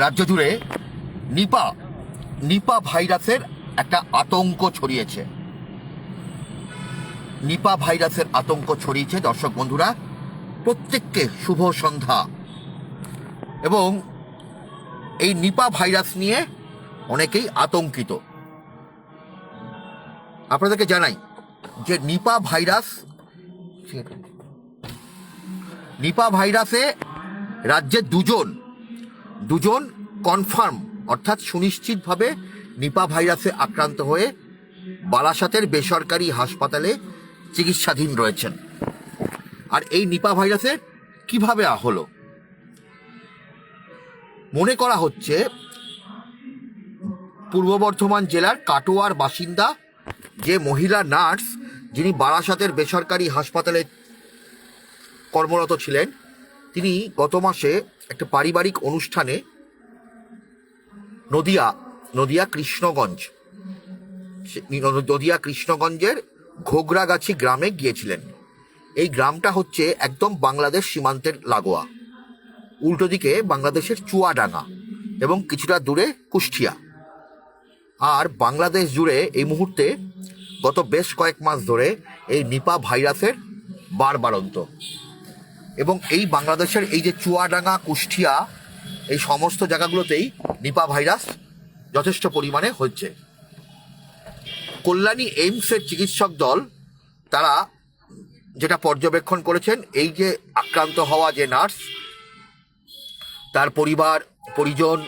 রাজ্য জুড়ে নিপা নিপা ভাইরাসের একটা আতঙ্ক ছড়িয়েছে। নিপা ভাইরাসের আতঙ্ক ছড়িয়েছে দর্শক বন্ধুরা, প্রত্যেককে শুভ সন্ধ্যা। এবং এই নিপা ভাইরাস নিয়ে অনেকেই আতঙ্কিত। আপনাদেরকে জানাই যে নিপা ভাইরাসে রাজ্যে দুজন কনফার্ম অর্থাৎ সুনিশ্চিতভাবে নিপা ভাইরাসে আক্রান্ত হয়ে বারাসাতের বেসরকারি হাসপাতালে চিকিৎসাধীন রয়েছেন। আর এই নিপা ভাইরাসের কিভাবে হলো, মনে করা হচ্ছে পূর্ব বর্ধমান জেলার কাটোয়ার বাসিন্দা যে মহিলা নার্স, যিনি বারাসাতের বেসরকারি হাসপাতালে কর্মরত ছিলেন, তিনি গত মাসে একটা পারিবারিক অনুষ্ঠানে নদিয়া কৃষ্ণগঞ্জের ঘোগরাগাছি গ্রামে গিয়েছিলেন। এই গ্রামটা হচ্ছে একদম বাংলাদেশ সীমান্তের লাগোয়া, উল্টো দিকে বাংলাদেশের চুয়াডাঙ্গা এবং কিছুটা দূরে কুষ্টিয়া। আর বাংলাদেশ জুড়ে এই মুহূর্তে গত বেশ কয়েক মাস ধরে এই নিপা ভাইরাসের বাড়ন্ত, এবং এই বাংলাদেশের এই যে চুয়াডাঙ্গা, কুষ্টিয়া, এই সমস্ত জায়গাগুলোতেই নিপা ভাইরাস যথেষ্ট পরিমাণে হচ্ছে। কল্যাণী এইমসের চিকিৎসক দল তারা যেটা পর্যবেক্ষণ করেছেন, এই যে আক্রান্ত হওয়া যে নার্স, তার পরিজন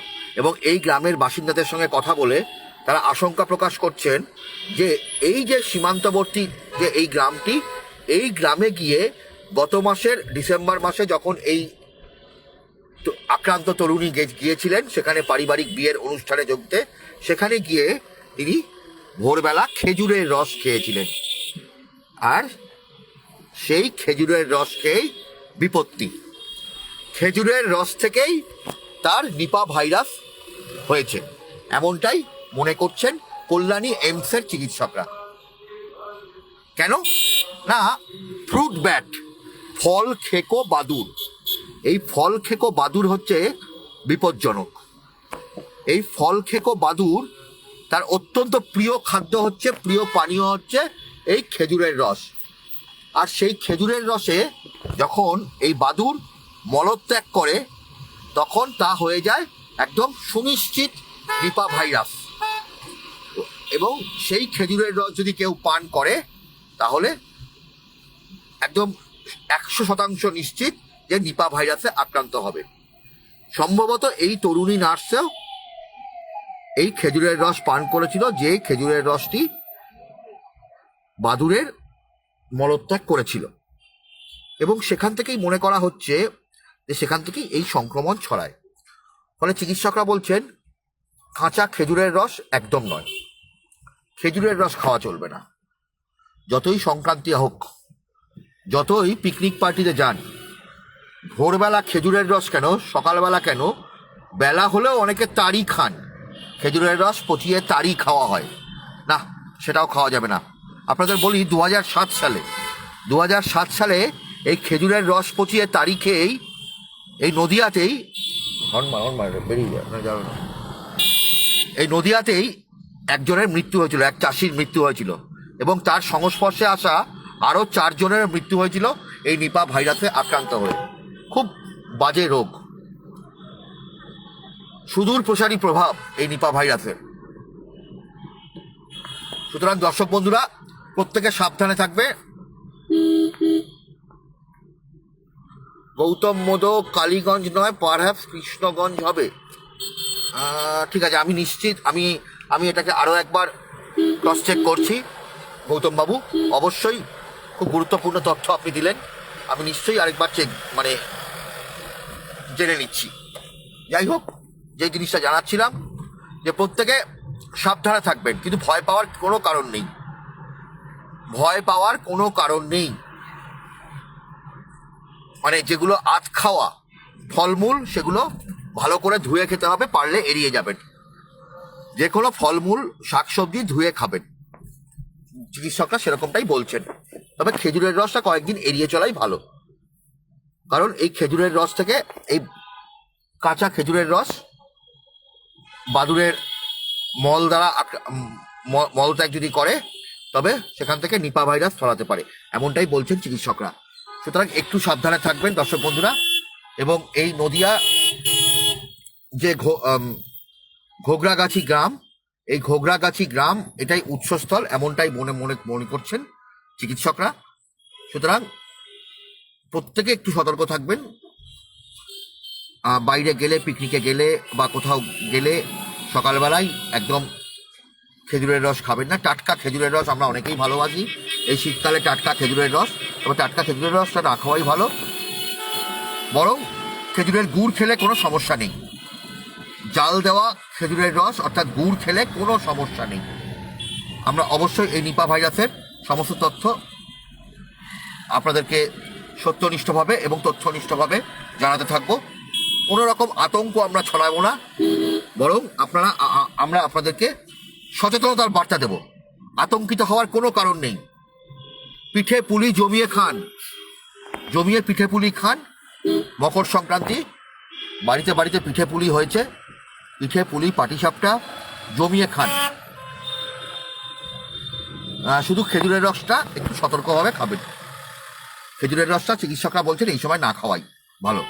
এবং এই গ্রামের বাসিন্দাদের সঙ্গে কথা বলে তারা আশঙ্কা প্রকাশ করছেন যে এই যে সীমান্তবর্তী যে এই গ্রামটি, এই গ্রামে গিয়ে গত মাসের ডিসেম্বর মাসে যখন এই আক্রান্ত তরুণী গিয়েছিলেন সেখানে পারিবারিক বিয়ের অনুষ্ঠানে যোগতে, সেখানে গিয়ে তিনি ভোরবেলা খেজুরের রস খেয়েছিলেন। আর সেই খেজুরের রস খেয়েই বিপত্তি, খেজুরের রস থেকেই তার নিপা ভাইরাস হয়েছে, এমনটাই মনে করছেন কল্যাণী এইমসের চিকিৎসকরা। কেন না, ফ্রুট ব্যাট, ফল খেকো বাদুড়, এই ফল খেকো বাদুড় হচ্ছে বিপজ্জনক। এই ফল খেকো বাদুড় তার অত্যন্ত প্রিয় খাদ্য হচ্ছে, প্রিয় পানীয় হচ্ছে এই খেজুরের রস। আর সেই খেজুরের রসে যখন এই বাদুড় মলত্যাগ করে, তখন তা হয়ে যায় একদম সুনিশ্চিত নিপা ভাইরাস। এবং সেই খেজুরের রস যদি কেউ পান করে তাহলে একদম 100% নিশ্চিত যে নিপা ভাইরাসে আক্রান্ত হবে। সম্ভবত এই তরুণী নার্সেও এই খেজুরের রস পান করেছিল, যে খেজুরের রসটি বাদুড়ের মলত্যাগ করেছিল, এবং সেখান থেকেই মনে করা হচ্ছে যে সেখান থেকেই এই সংক্রমণ ছড়ায়। ফলে চিকিৎসকরা বলছেন কাঁচা খেজুরের রস একদম নয়, খেজুরের রস খাওয়া চলবে না। যতই সংক্রান্তি হোক, যতই পিকনিক পার্টিতে যান, ভোরবেলা খেজুরের রস কেন, সকালবেলা কেন, বেলা হলেও অনেকে তারি খান, খেজুরের রস পচিয়ে তারি খাওয়া হয় না, সেটাও খাওয়া যাবে না। আপনাদের বলি 2007 সালে এই খেজুরের রস পচিয়ে তারি খেয়েই এই নদিয়াতেই একজনের মৃত্যু হয়েছিল, এক চাষির মৃত্যু হয়েছিল, এবং তার সংস্পর্শে আসা আরও 4 জনের মৃত্যু হয়েছিল এই নিপা ভাইরাসে আক্রান্ত হয়ে। খুব বাজে রোগ, সুদূর প্রসারী প্রভাব এই নিপা ভাইরাসের। সুতরাং দর্শক বন্ধুরা, প্রত্যেকে সাবধানে থাকবে। গৌতম মোদক কালীগঞ্জ নয়, পারহ্যাপস কৃষ্ণগঞ্জ হবে। ঠিক আছে, আমি নিশ্চিত, আমি এটাকে আরও একবার ক্রস চেক করছি। গৌতম বাবু, অবশ্যই খুব গুরুত্বপূর্ণ তথ্য আপনি দিলেন, আমি নিশ্চয়ই আরেকবার জেনে নিচ্ছি। যাই হোক, যে জিনিসটা জানাচ্ছিলাম যে প্রত্যেকে সাবধানে থাকবেন, কিন্তু ভয় পাওয়ার কোনো কারণ নেই। মানে যেগুলো আধ খাওয়া ফলমূল, সেগুলো ভালো করে ধুয়ে খেতে হবে, পারলে এড়িয়ে যাবেন। যে কোনো ফলমূল, শাকসবজি ধুয়ে খাবেন, চিকিৎসকরা সেরকমটাই বলছেন। তবে খেজুরের রসটা কয়েকদিন এড়িয়ে চলাই ভালো, কারণ এই খেজুরের রস থেকে, এই কাঁচা খেজুরের রস বাদুড়ের মল দ্বারা মলত্যাগ যদি করে তবে সেখান থেকে নিপা ভাইরাস ছড়াতে পারে, এমনটাই বলছেন চিকিৎসকরা। সুতরাং একটু সাবধানে থাকবেন দর্শক বন্ধুরা। এবং এই নদিয়া যে ঘোগরাগাছি গ্রাম, এই ঘোগরাগাছি গ্রাম এটাই উৎসস্থল, এমনটাই মনে করছেন চিকিৎসকরা। সুতরাং প্রত্যেকে একটু সতর্ক থাকবেন। বাইরে গেলে, পিকনিকে গেলে বা কোথাও গেলে সকালবেলায় একদম খেজুরের রস খাবেন না। টাটকা খেজুরের রস আমরা অনেকেই ভালোবাসি, এই শীতকালে টাটকা খেজুরের রস, তবে টাটকা খেজুরের রসটা না খাওয়াই ভালো। বরং খেজুরের গুড় খেলে কোনো সমস্যা নেই, জাল দেওয়া খেজুরের রস অর্থাৎ গুড় খেলে কোনো সমস্যা নেই। আমরা অবশ্যই এই নিপা ভাইরাসের সমস্ত তথ্য আপনাদেরকে সত্যনিষ্ঠভাবে এবং তথ্যনিষ্ঠভাবে জানাতে থাকবো। কোনো রকম আতঙ্ক আমরা ছড়াবো না, বরং আমরা আপনাদেরকে সচেতনতার বার্তা দেব। আতঙ্কিত হওয়ার কোনো কারণ নেই। পিঠে পুলি জমিয়ে খান, জমিয়ে পিঠে পুলি খান। মকর সংক্রান্তি, বাড়িতে বাড়িতে পিঠে পুলি হয়েছে, পিঠে পুলি পাটিসাপটা জমিয়ে খান। শুধু খেজুরের রসটা একটু সতর্কভাবে খাবেন। খেজুরের রসটা চিকিৎসকরা বলছেন এই সময় না খাওয়াই ভালো।